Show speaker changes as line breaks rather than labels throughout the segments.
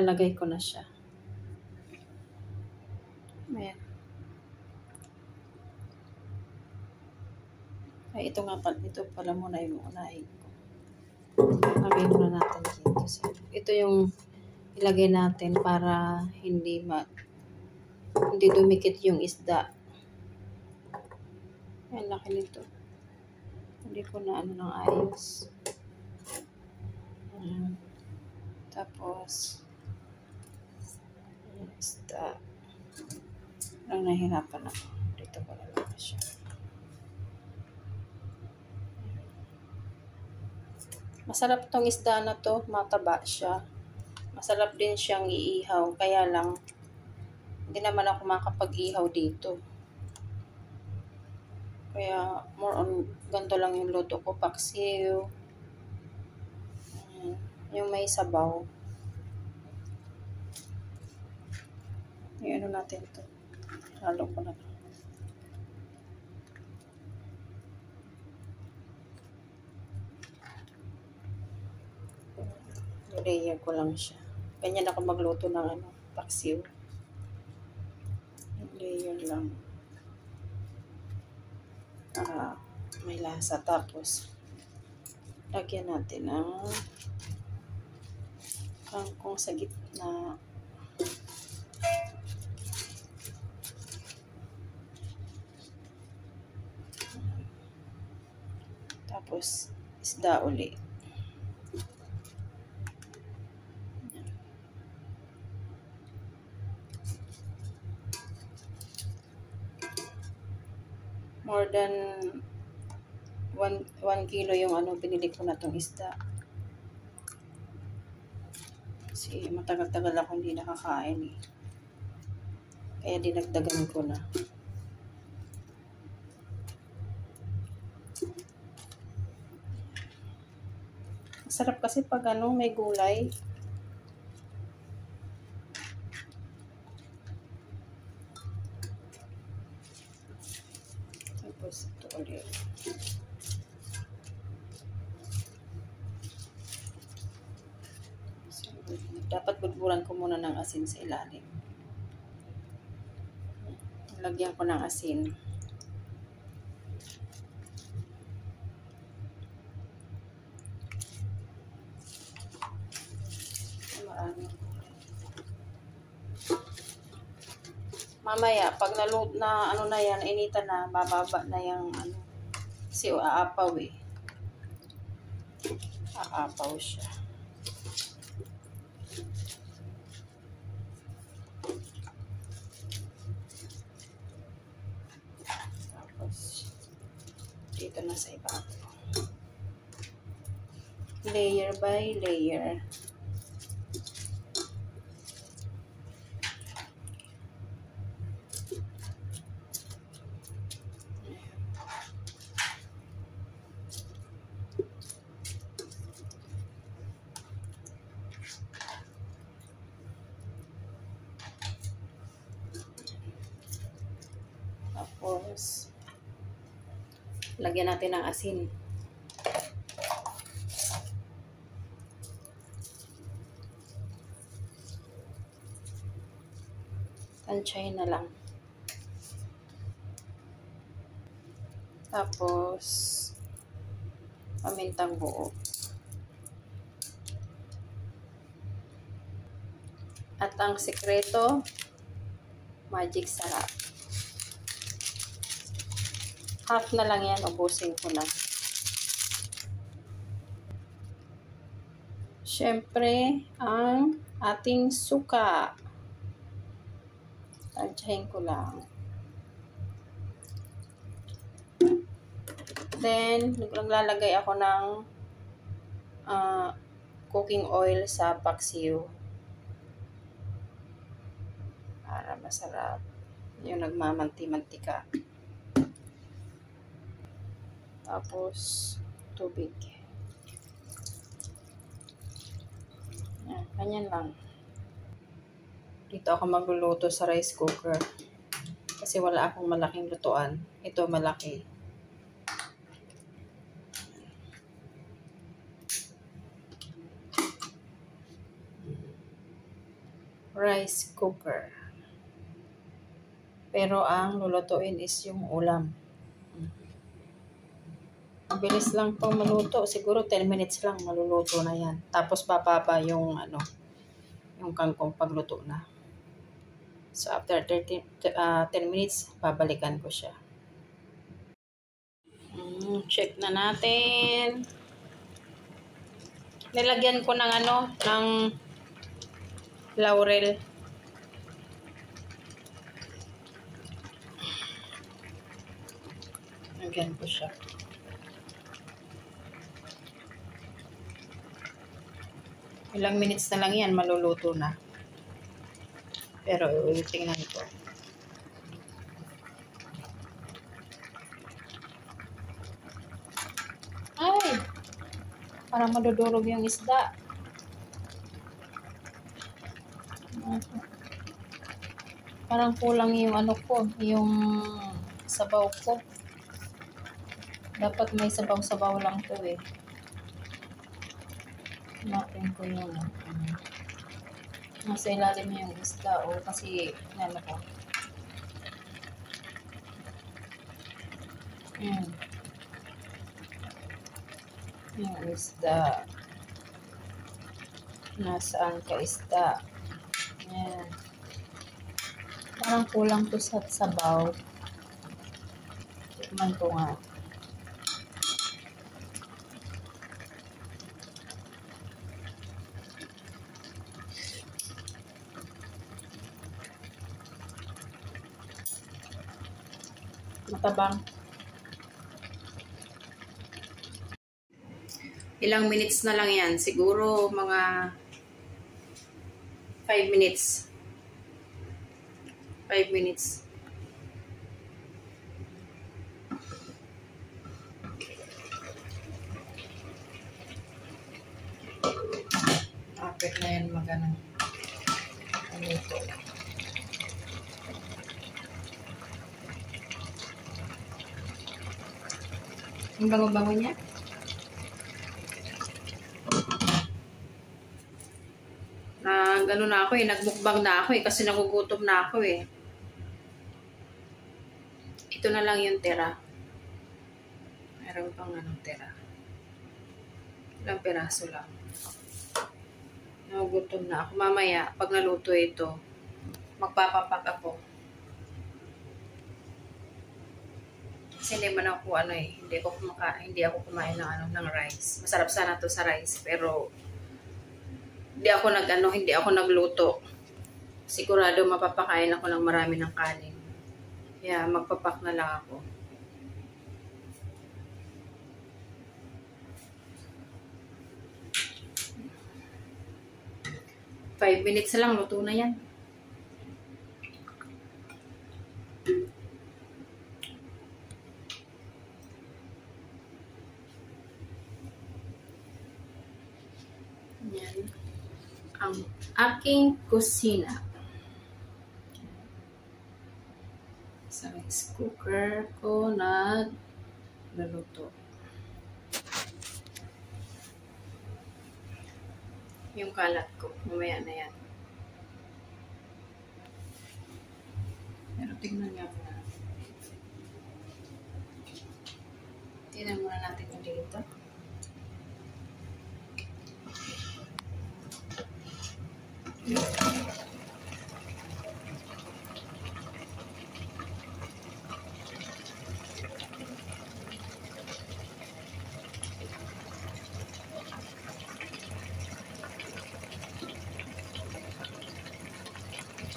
Ilalagay ko na siya. Ayan. Ay, ito pala muna yung unahin ko. Lagay muna natin dito. Ito yung ilagay natin para hindi dumikit yung isda. Ayan, laki nito. Hindi ko na ng ayos. Ayan. Tapos, yung isda. Parang nahihirapan ako. Dito ko na lang siya. Masarap tong isda na to, mataba siya. Masarap din siyang iihaw, kaya lang hindi naman ako makapag-ihaw dito. Kaya more on ganito lang yung luto ko, paksiw. Yung may sabaw. Ano natin to. Halo ko na. Layer ko lang siya. Ganyan ako magluto ng paksiw. Layer lang. Para may lasa. Tapos, lagyan natin ng kangkong sa gitna. Tapos, isda uli. More than 1 kilo yung binili ko na tong isda. Kasi matagal-tagal ako hindi nakakain eh. Kaya dinagdagan ko na. Masarap kasi pag may gulay. Tapos ito ulit. So, dapat bulburan ko muna ng asin sa ilalim. Lagyan ko ng asin. Marami. Mamaya, pag na yan, inita na, bababa na yung kasi aapaw eh. Aapaw siya. Tapos, dito na sa ibabaw. Layer by layer. Tapos, lagyan natin ng asin. Tansyahin na lang. Tapos, pamintang buo. At ang sekreto, magic sarap. Half na lang yan, ubusin ko na. Siyempre, ang ating suka. Tansyahin ko lang. Then, naglalagay ako ng cooking oil sa paksiw. Para masarap. Yung nagmamanti-mantika. Tapos, tubig. Yan, ganyan lang. Dito ako magluluto sa rice cooker. Kasi wala akong malaking lutuan. Ito malaki. rice cooker. Pero ang lulutuin is yung ulam. Mabilis lang pang maluto. Siguro 10 minutes lang maluluto na yan. Tapos bababa yung yung kangkong pagluto na. So after 10 minutes, babalikan ko siya. Check na natin. Nilagyan ko ng ng laurel. Lagyan ko siya. Ilang minutes na lang yan, maluluto na. Pero tingnan ko. Ay! Parang madudurog yung isda. Parang kulang yung ko, yung sabaw ko. Dapat may sabaw-sabaw lang to eh. Natin ko yung nasa ilalim yung isda o kasi ko. Yung isda. Nasaan ka isda? Yan. Parang kulang to sa sabaw. Tikman ko nga. Matabang. Ilang minutes na lang yan. Siguro mga 5 minutes. 5 minutes. Apit na yan magana. Ano ito? Ang bango-bango niya. Gano'n na ako eh. Nagmukbang na ako eh. Kasi nagugutom na ako eh. Ito na lang yung tira. Meron pang tira. Ilang piraso lang. Nagugutom na ako. Mamaya, pag naluto ito, magpapapak ako. Kasi hindi man ako hindi ako kumain ng rice. Masarap sana to sa rice, pero hindi ako nagluto. Sigurado mapapakain ako ng marami ng kanin. Kaya magpapak na lang ako. Five minutes lang, luto na yan. Yan ang aking kusina. Sa rice cooker ko nagluluto. Yung kalat ko, mamaya na yan. Pero tingnan nga muna. Tingnan muna natin yung dito.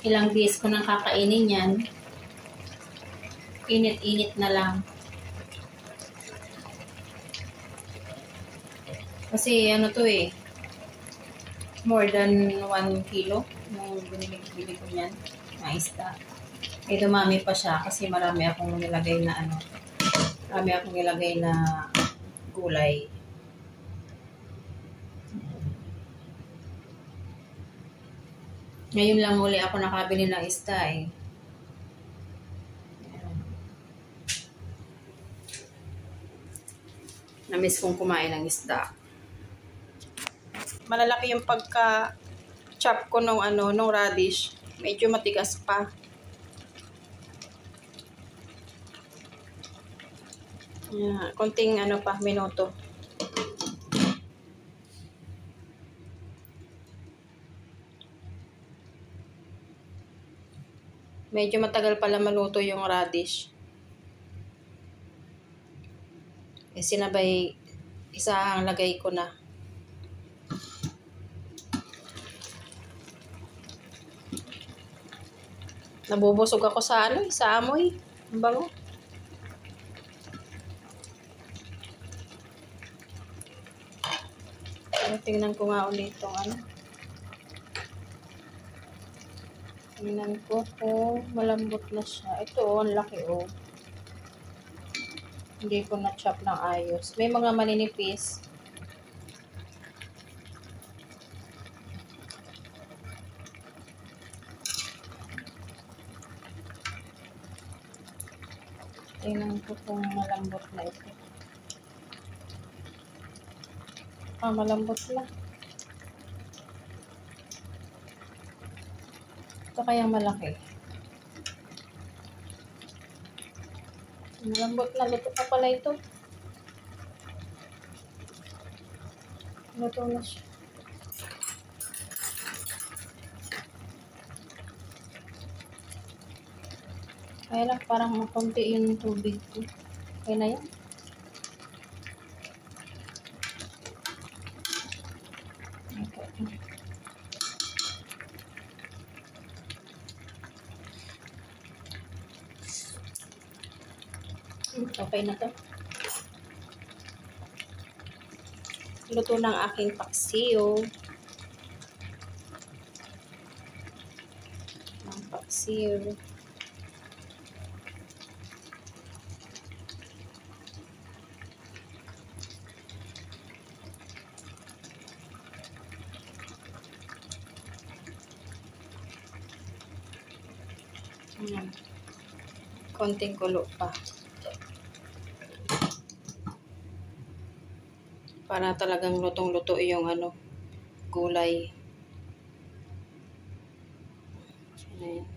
Ilang days ko nang kakainin yan. Init-init na lang. Kasi to eh. More than 1 kilo. Yung binili ko yan. Na isda. Eh dumami pa siya kasi marami akong nilagay na Marami akong nilagay na gulay. Ngayon lang uli ako nakabili ng isda eh. Namiss kong kumain ng isda. Malalaki yung chop ko nung nung radish. Medyo matigas pa. Konting pa, minuto. Medyo matagal pala maluto yung radish. Sinabay, isang lagay ko na. Nabubusog ako sa sa amoy. Ang bango. Tingnan ko nga ulit itong Tingnan ko kung malambot na siya. Ito, ang laki Hindi ko na-chop ng ayos. May mga maninipis. Tingnan ko kung malambot na ito. Malambot na. Ito kayang malaki. Malambot na. Luto pa pala ito. Luto na siya. Kaya lang parang makunti yung tubig ko. Kaya na yan. Okay na to. Luto ng aking paksiw. Ang paksiw. Konting kulo pa. Para talagang lutong-luto yung gulay. Ayan.